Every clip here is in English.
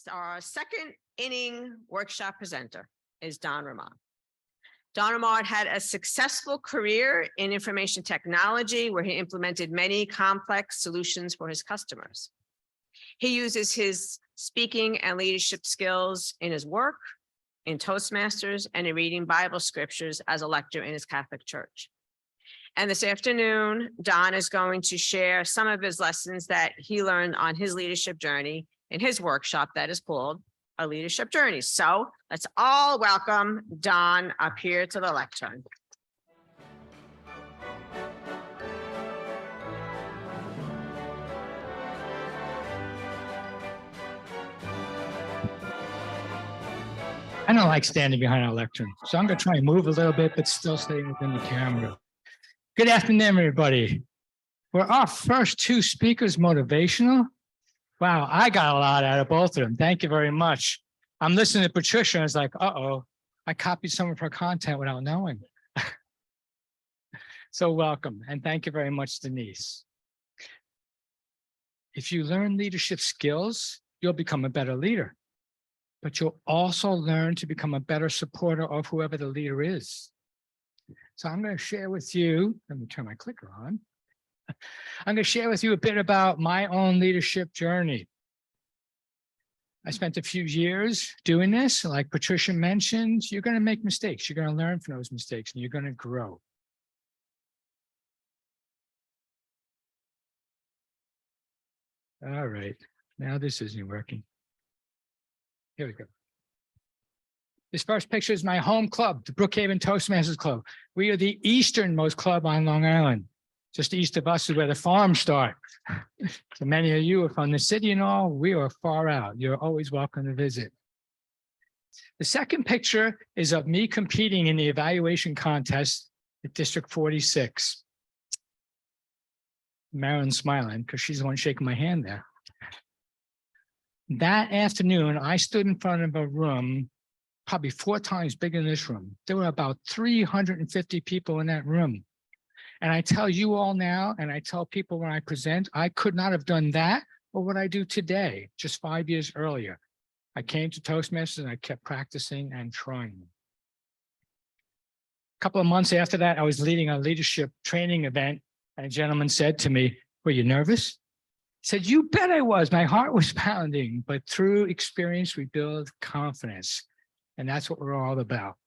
Our second inning workshop presenter is Don Romard. Don Romard had a successful career in information technology where he implemented many complex solutions for his customers. He uses his speaking and leadership skills in his work, in Toastmasters, and in reading Bible scriptures as a lector in his Catholic church. And this afternoon, Don is going to share some of his lessons that he learned on his leadership journey in his workshop that is called A Leadership Journey. So let's all welcome Don up here to the lectern. I don't like standing behind a lectern, so I'm going to try and move a little bit, but still stay within the camera. Good afternoon, everybody. Were our first two speakers motivational? Wow, I got a lot out of both of them. Thank you very much. I'm listening to Patricia and it's like, uh-oh, I copied some of her content without knowing. So welcome, and thank you very much, Denise. If you learn leadership skills, you'll become a better leader. But you'll also learn to become a better supporter of whoever the leader is. So I'm going to share with you, let me turn my clicker on. I'm going to share with you a bit about my own leadership journey. I spent a few years doing this. Like Patricia mentioned, you're going to make mistakes. You're going to learn from those mistakes and you're going to grow. All right, now this isn't working. Here we go. This first picture is my home club, the Brookhaven Toastmasters Club. We are the easternmost club on Long Island. Just east of us is where the farms start. So many of you are from the city and all, we are far out. You're always welcome to visit. The second picture is of me competing in the evaluation contest at District 46. Marilyn's smiling because she's the one shaking my hand there. That afternoon, I stood in front of a room, probably 4 times bigger than this room. There were about 350 people in that room. And I tell you all now, and I tell people when I present, I could not have done that or what I do today, just 5 years earlier. I came to Toastmasters and I kept practicing and trying. A couple of months after that, I was leading a leadership training event, and a gentleman said to me, "Were you nervous?" I said, "You bet I was." My heart was pounding, but through experience, we build confidence. And that's what we're all about.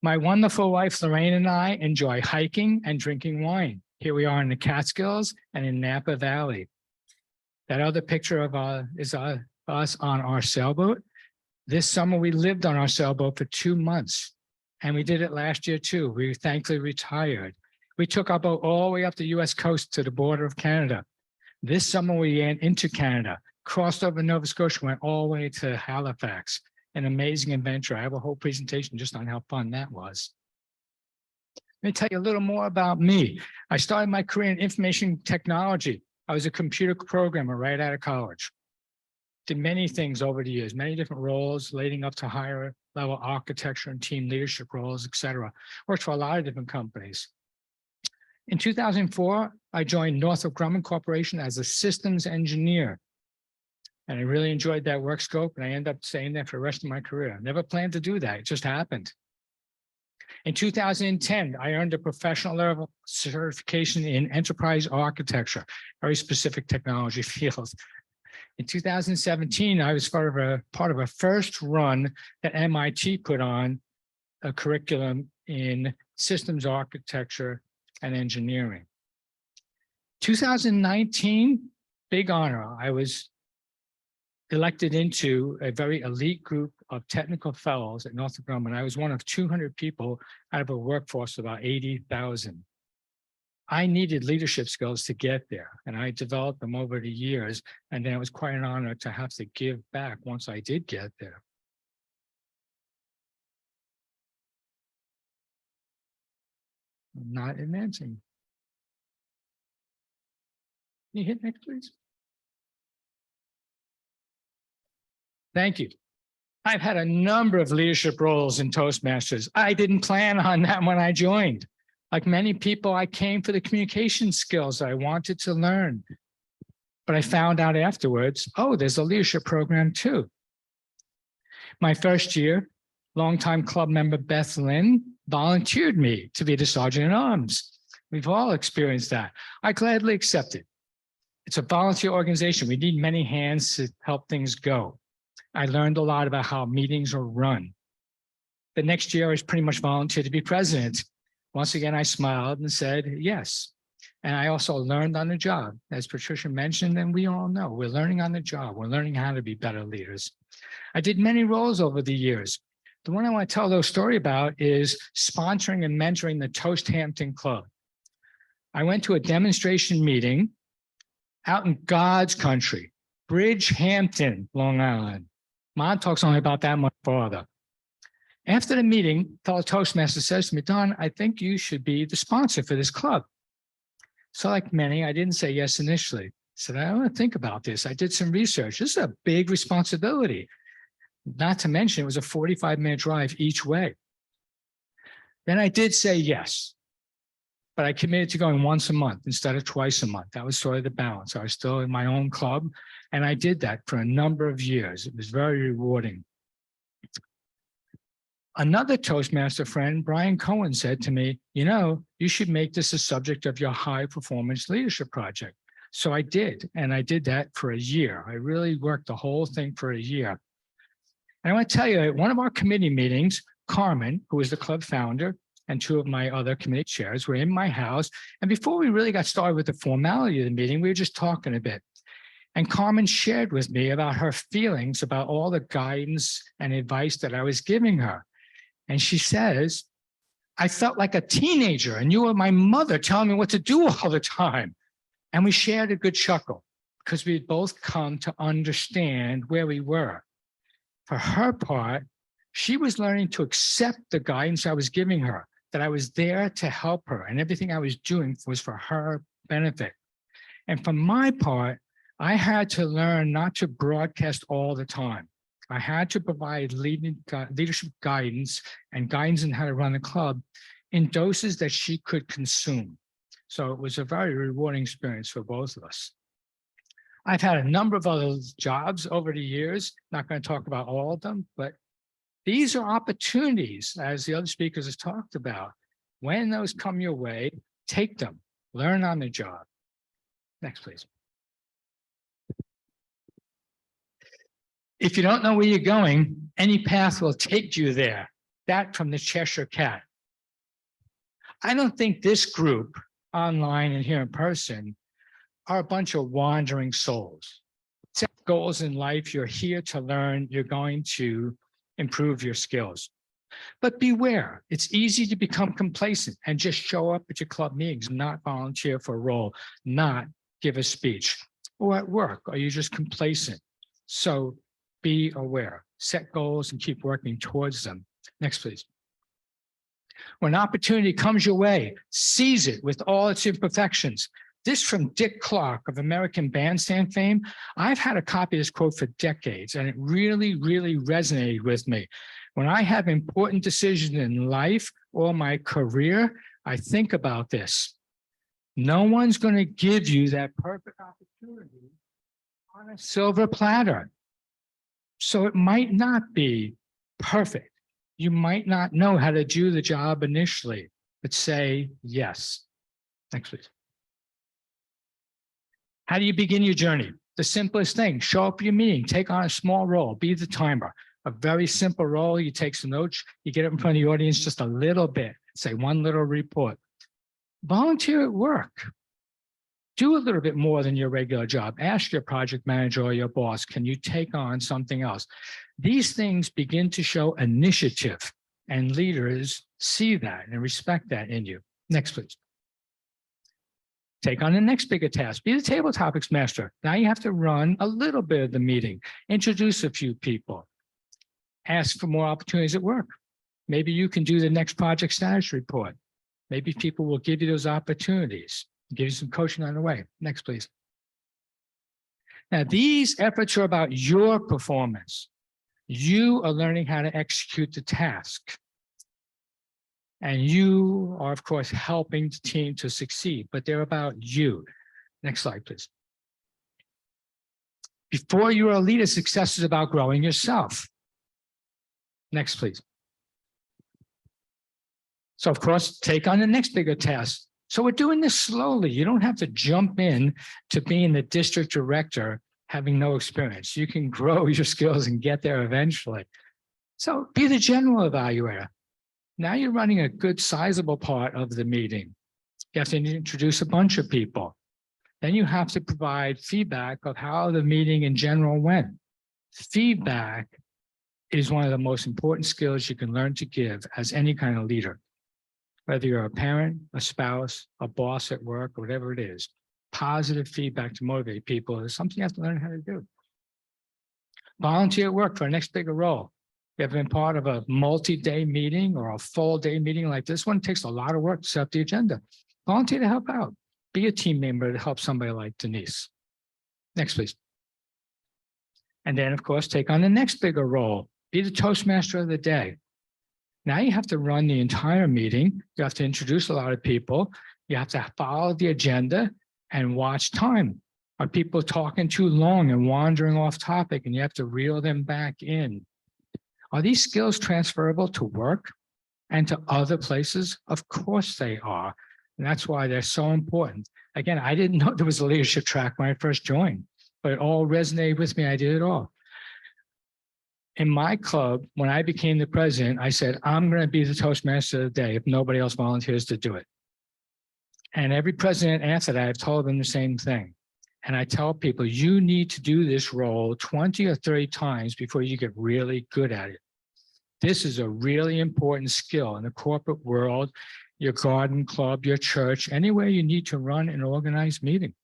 My wonderful wife, Lorraine, and I enjoy hiking and drinking wine. Here we are in the Catskills and in Napa Valley. That other picture of is us on our sailboat. This summer, we lived on our sailboat for 2 months, and we did it last year too. We thankfully retired. We took our boat all the way up the US coast to the border of Canada. This summer, we went into Canada, crossed over Nova Scotia, went all the way to Halifax. An amazing adventure. I have a whole presentation just on how fun that was. Let me tell you a little more about me. I started my career in information technology. I was a computer programmer right out of college. Did many things over the years, many different roles, leading up to higher level architecture and team leadership roles, et cetera. Worked for a lot of different companies. In 2004, I joined Northrop Grumman Corporation as a systems engineer. And I really enjoyed that work scope, and I ended up staying there for the rest of my career. Never planned to do that, it just happened. In 2010, I earned a professional level certification in enterprise architecture, very specific technology field. In 2017, I was part of a first run that MIT put on a curriculum in systems architecture and engineering. 2019, big honor. I was elected into a very elite group of technical fellows at Northrop Grumman. I was one of 200 people out of a workforce of about 80,000. I needed leadership skills to get there, and I developed them over the years, and then it was quite an honor to have to give back once I did get there. I'm not advancing. Can you hit next, please? Thank you. I've had a number of leadership roles in Toastmasters. I didn't plan on that when I joined. Like many people, I came for the communication skills I wanted to learn. But I found out afterwards, oh, there's a leadership program too. My first year, longtime club member Beth Lynn volunteered me to be the sergeant at arms. We've all experienced that. I gladly accepted. It's a volunteer organization. We need many hands to help things go. I learned a lot about how meetings are run. The next year, I was pretty much volunteered to be president. Once again, I smiled and said yes. And I also learned on the job, as Patricia mentioned, and we all know, we're learning on the job. We're learning how to be better leaders. I did many roles over the years. The one I want to tell a little story about is sponsoring and mentoring the Toast Hampton Club. I went to a demonstration meeting out in God's country, Bridgehampton, Long Island. Montauk's only about that much farther. After the meeting, fellow Toastmaster says to me, Don, I think you should be the sponsor for this club. So like many, I didn't say yes initially. I said, I want to think about this. I did some research. This is a big responsibility. Not to mention, it was a 45-minute drive each way. Then I did say yes, but I committed to going once a month instead of twice a month. That was sort of the balance. I was still in my own club, and I did that for a number of years. It was very rewarding. Another Toastmaster friend, Brian Cohen, said to me, you know, you should make this a subject of your high performance leadership project. So I did, and I did that for a year. I really worked the whole thing for a year. And I want to tell you, at one of our committee meetings, Carmen, who is the club founder, and two of my other committee chairs were in my house. And before we really got started with the formality of the meeting, we were just talking a bit. And Carmen shared with me about her feelings about all the guidance and advice that I was giving her. And she says, I felt like a teenager and you were my mother telling me what to do all the time. And we shared a good chuckle because we had both come to understand where we were. For her part, she was learning to accept the guidance I was giving her, that I was there to help her and everything I was doing was for her benefit. And for my part, I had to learn not to broadcast all the time. I had to provide leadership guidance and guidance on how to run the club in doses that she could consume. So it was a very rewarding experience for both of us. I've had a number of other jobs over the years, not going to talk about all of them, but these are opportunities, as the other speakers have talked about. When those come your way, take them, learn on the job. Next, please. If you don't know where you're going, any path will take you there. That from the Cheshire Cat. I don't think this group, online and here in person, are a bunch of wandering souls. Set goals in life, you're here to learn, you're going to improve your skills. But beware, it's easy to become complacent and just show up at your club meetings, not volunteer for a role, not give a speech. Or at work, are you just complacent? So be aware, set goals and keep working towards them. Next, please. When opportunity comes your way, seize it with all its imperfections. This from Dick Clark of American Bandstand fame. I've had a copy of this quote for decades, and it really, really resonated with me. When I have important decisions in life or my career, I think about this. No one's going to give you that perfect opportunity on a silver platter. So it might not be perfect. You might not know how to do the job initially, but say yes. Next, please. How do you begin your journey? The simplest thing, show up at your meeting, take on a small role, be the timer. A very simple role, you take some notes, you get up in front of the audience just a little bit, say one little report. Volunteer at work. Do a little bit more than your regular job. Ask your project manager or your boss, can you take on something else? These things begin to show initiative, and leaders see that and respect that in you. Next, please. Take on the next bigger task. Be the table topics master. Now you have to run a little bit of the meeting, introduce a few people, ask for more opportunities at work. Maybe you can do the next project status report. Maybe people will give you those opportunities, give you some coaching on the way. Next, please. Now, these efforts are about your performance. You are learning how to execute the task. And you are, of course, helping the team to succeed, but they're about you. Next slide, please. Before you're a leader, success is about growing yourself. Next, please. So of course, take on the next bigger task. So we're doing this slowly. You don't have to jump in to being the district director having no experience. You can grow your skills and get there eventually. So be the general evaluator. Now you're running a good sizable part of the meeting. You have to introduce a bunch of people. Then you have to provide feedback of how the meeting in general went. Feedback is one of the most important skills you can learn to give as any kind of leader. Whether you're a parent, a spouse, a boss at work, or whatever it is, positive feedback to motivate people is something you have to learn how to do. Volunteer at work for a next bigger role. You ever been part of a multi-day meeting or a full day meeting like this one? It takes a lot of work to set up the agenda. Volunteer to help out. Be a team member to help somebody like Denise. Next, please. And then, of course, take on the next bigger role. Be the Toastmaster of the day. Now you have to run the entire meeting. You have to introduce a lot of people. You have to follow the agenda and watch time. Are people talking too long and wandering off topic, and you have to reel them back in? Are these skills transferable to work and to other places? Of course they are. And that's why they're so important. Again, I didn't know there was a leadership track when I first joined, but it all resonated with me. I did it all. In my club, when I became the president, I said, I'm going to be the Toastmaster of the day if nobody else volunteers to do it. And every president after that, I've told them the same thing. And I tell people, you need to do this role 20 or 30 times before you get really good at it. This is a really important skill in the corporate world, your garden club, your church, anywhere you need to run an organized meeting.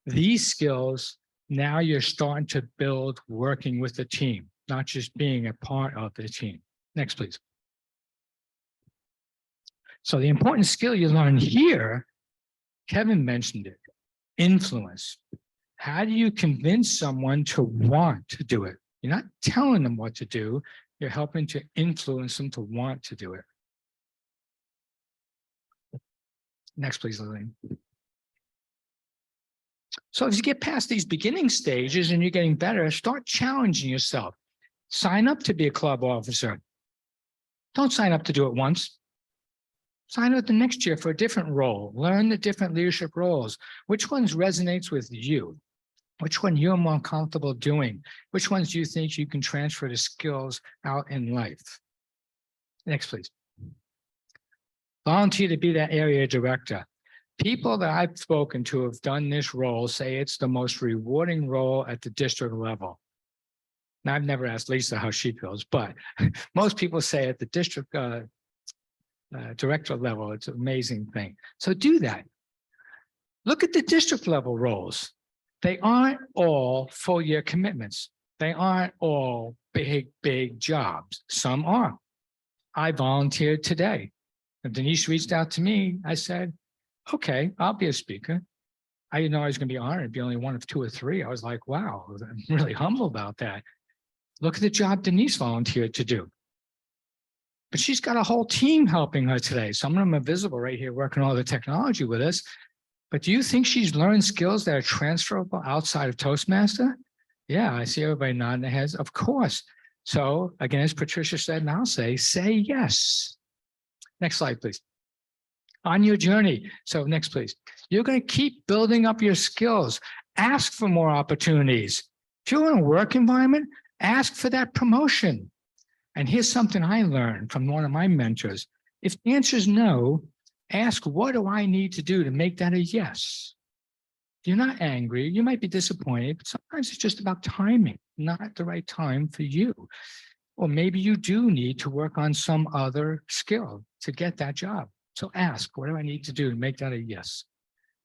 These skills, now you're starting to build working with the team, not just being a part of the team. Next, please. So the important skill you learn here, Kevin mentioned it, influence. How do you convince someone to want to do it? You're not telling them what to do. You're helping to influence them to want to do it. Next, please, Lillian. So as you get past these beginning stages and you're getting better, start challenging yourself. Sign up to be a club officer. Don't sign up to do it once. Sign up the next year for a different role. Learn the different leadership roles. Which ones resonates with you? Which one you're more comfortable doing? Which ones do you think you can transfer the skills out in life? Next, please. Volunteer to be that area director. People that I've spoken to have done this role say it's the most rewarding role at the district level. Now, I've never asked Lisa how she feels, but most people say at the district director level, it's an amazing thing. So do that. Look at the district level roles. They aren't all full year commitments. They aren't all big, big jobs. Some are. I volunteered today. When Denise reached out to me, I said, okay, I'll be a speaker. I didn't know I was going to be honored to be only one of 2 or 3. I was like, wow, I'm really humble about that. Look at the job Denise volunteered to do. But she's got a whole team helping her today. Some of them are visible right here working all the technology with us. But do you think she's learned skills that are transferable outside of Toastmaster? Yeah, I see everybody nodding their heads. Of course. So again, as Patricia said, and I'll say yes. Next slide, please. On your journey. So next, please. You're going to keep building up your skills. Ask for more opportunities. If you're in a work environment, ask for that promotion. And here's something I learned from one of my mentors. If the answer is no, ask, what do I need to do to make that a yes? You're not angry. You might be disappointed, but sometimes it's just about timing, not the right time for you. Or maybe you do need to work on some other skill to get that job. So ask, what do I need to do to make that a yes?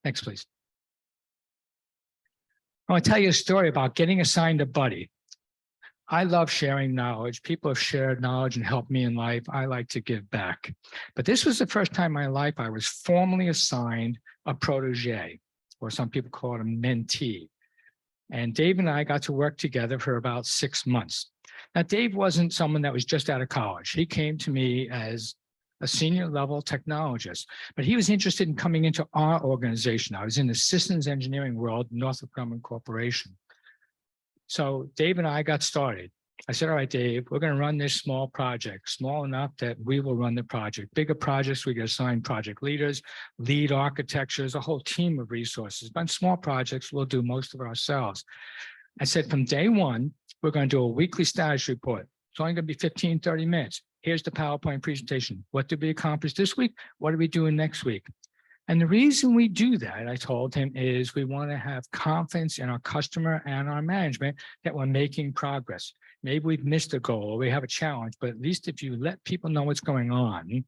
Next, please. I want to tell you a story about getting assigned a buddy. I love sharing knowledge. People have shared knowledge and helped me in life. I like to give back. But this was the first time in my life I was formally assigned a protege, or some people call it a mentee. And Dave and I got to work together for about 6 months. Now, Dave wasn't someone that was just out of college. He came to me as a senior level technologist, but he was interested in coming into our organization. I was in the systems engineering world, Northrop Grumman Corporation. So Dave and I got started. I said, all right, Dave, we're going to run this small project, small enough that we will run the project. Bigger projects, we get assigned project leaders, lead architectures, a whole team of resources. But small projects, we'll do most of it ourselves. I said, from day one, we're going to do a weekly status report. It's only going to be 15, 30 minutes. Here's the PowerPoint presentation. What did we accomplish this week? What are we doing next week? And the reason we do that, I told him, is we want to have confidence in our customer and our management that we're making progress. Maybe we've missed a goal or we have a challenge, but at least if you let people know what's going on,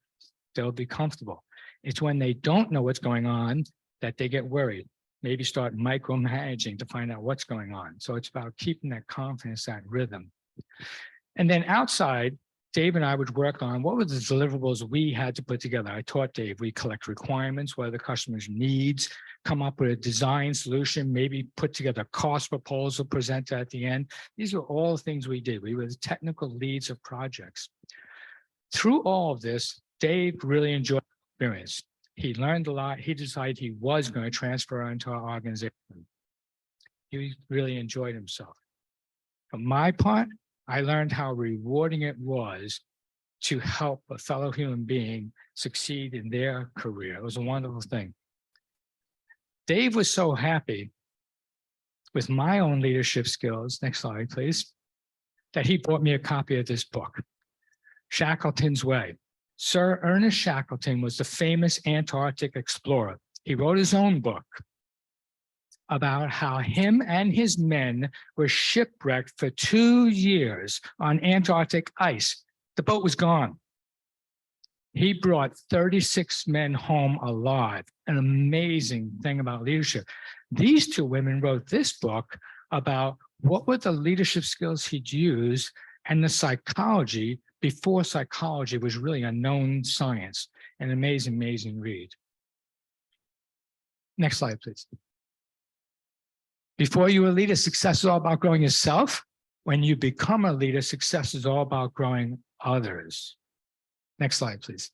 they'll be comfortable. It's when they don't know what's going on that they get worried. Maybe start micromanaging to find out what's going on. So it's about keeping that confidence, that rhythm. And then outside, Dave and I would work on what were the deliverables we had to put together. I taught Dave, we collect requirements, what are the customer's needs, come up with a design solution, maybe put together a cost proposal, present at the end. These are all things we did. We were the technical leads of projects. Through all of this, Dave really enjoyed the experience. He learned a lot. He decided he was going to transfer into our organization. He really enjoyed himself. For my part, I learned how rewarding it was to help a fellow human being succeed in their career. It was a wonderful thing. Dave was so happy with my own leadership skills, next slide, please, that he bought me a copy of this book, Shackleton's Way. Sir Ernest Shackleton was the famous Antarctic explorer. He wrote his own book about how him and his men were shipwrecked for 2 years on Antarctic ice. The boat was gone. He brought 36 men home alive, an amazing thing about leadership. These two women wrote this book about what were the leadership skills he'd use and the psychology before psychology was really a known science. An amazing, amazing read. Next slide, please. Before you were a leader, success is all about growing yourself. When you become a leader, success is all about growing others. Next slide, please.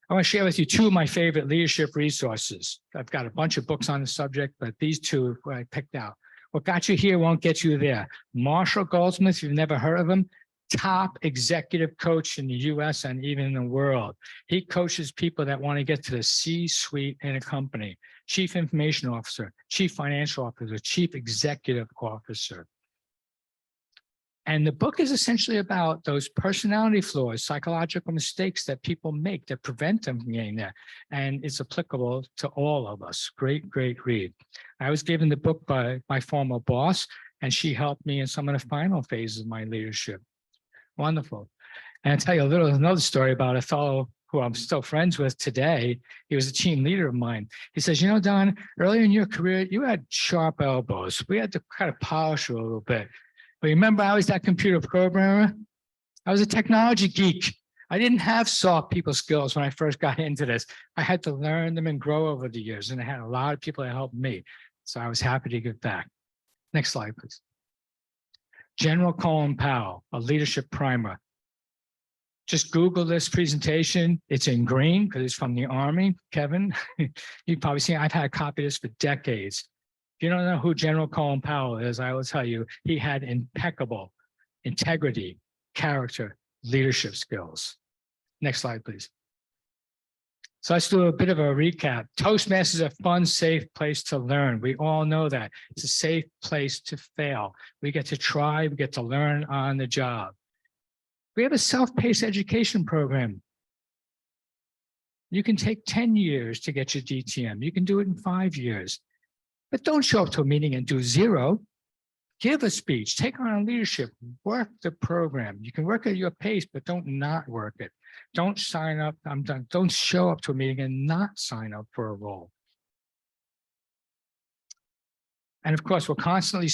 I want to share with you two of my favorite leadership resources. I've got a bunch of books on the subject, but these two are what I picked out. What got you here won't get you there. Marshall Goldsmith, if you've never heard of him, top executive coach in the US and even in the world. He coaches people that want to get to the C-suite in a company. Chief Information Officer, Chief Financial Officer, Chief Executive Officer. And the book is essentially about those personality flaws, psychological mistakes that people make that prevent them from getting there. And it's applicable to all of us. Great, great read. I was given the book by my former boss, and she helped me in some of the final phases of my leadership. Wonderful. And I'll tell you another story about a fellow who I'm still friends with today. He was a team leader of mine. He says, you know, Don, earlier in your career, you had sharp elbows. We had to kind of polish you a little bit. But remember, I was that computer programmer. I was a technology geek. I didn't have soft people skills when I first got into this. I had to learn them and grow over the years. And I had a lot of people that helped me. So I was happy to give back. Next slide, please. General Colin Powell, a leadership primer. Just Google this presentation. It's in green because it's from the Army. Kevin, you've probably seen, I've had a copy of this for decades. If you don't know who General Colin Powell is, I will tell you, he had impeccable integrity, character, leadership skills. Next slide, please. So let's do a bit of a recap. Toastmasters is a fun, safe place to learn. We all know that. It's a safe place to fail. We get to try, we get to learn on the job. We have a self-paced education program. You can take 10 years to get your DTM. You can do it in 5 years. But don't show up to a meeting and do zero. Give a speech, take on a leadership, work the program. You can work at your pace, but don't not work it. Don't sign up, I'm done. Don't show up to a meeting and not sign up for a role. And of course, we're constantly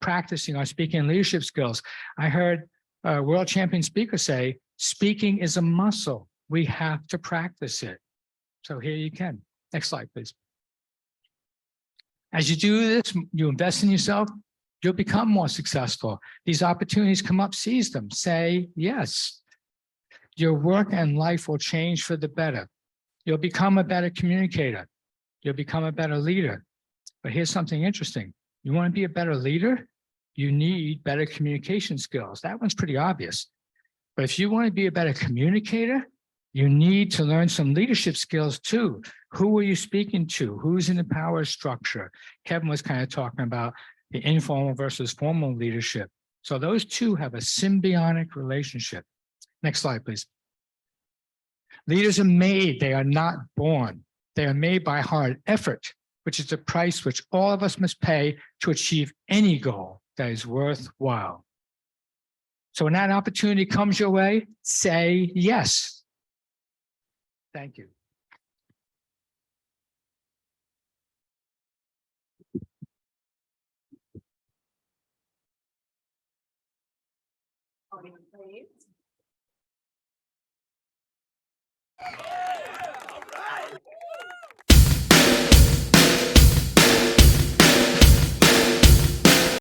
practicing our speaking and leadership skills. I heard a world champion speaker say, speaking is a muscle. We have to practice it. So here you can. Next slide, please. As you do this, you invest in yourself, you'll become more successful. These opportunities come up, seize them, say yes. Your work and life will change for the better. You'll become a better communicator. You'll become a better leader. But here's something interesting. You want to be a better leader? You need better communication skills. That one's pretty obvious. But if you want to be a better communicator, you need to learn some leadership skills too. Who are you speaking to? Who's in the power structure? Kevin was kind of talking about the informal versus formal leadership. So those two have a symbiotic relationship. Next slide, please. Leaders are made, they are not born. They are made by hard effort, which is the price which all of us must pay to achieve any goal that is worthwhile. So when that opportunity comes your way, say yes. Thank you. Podium, please.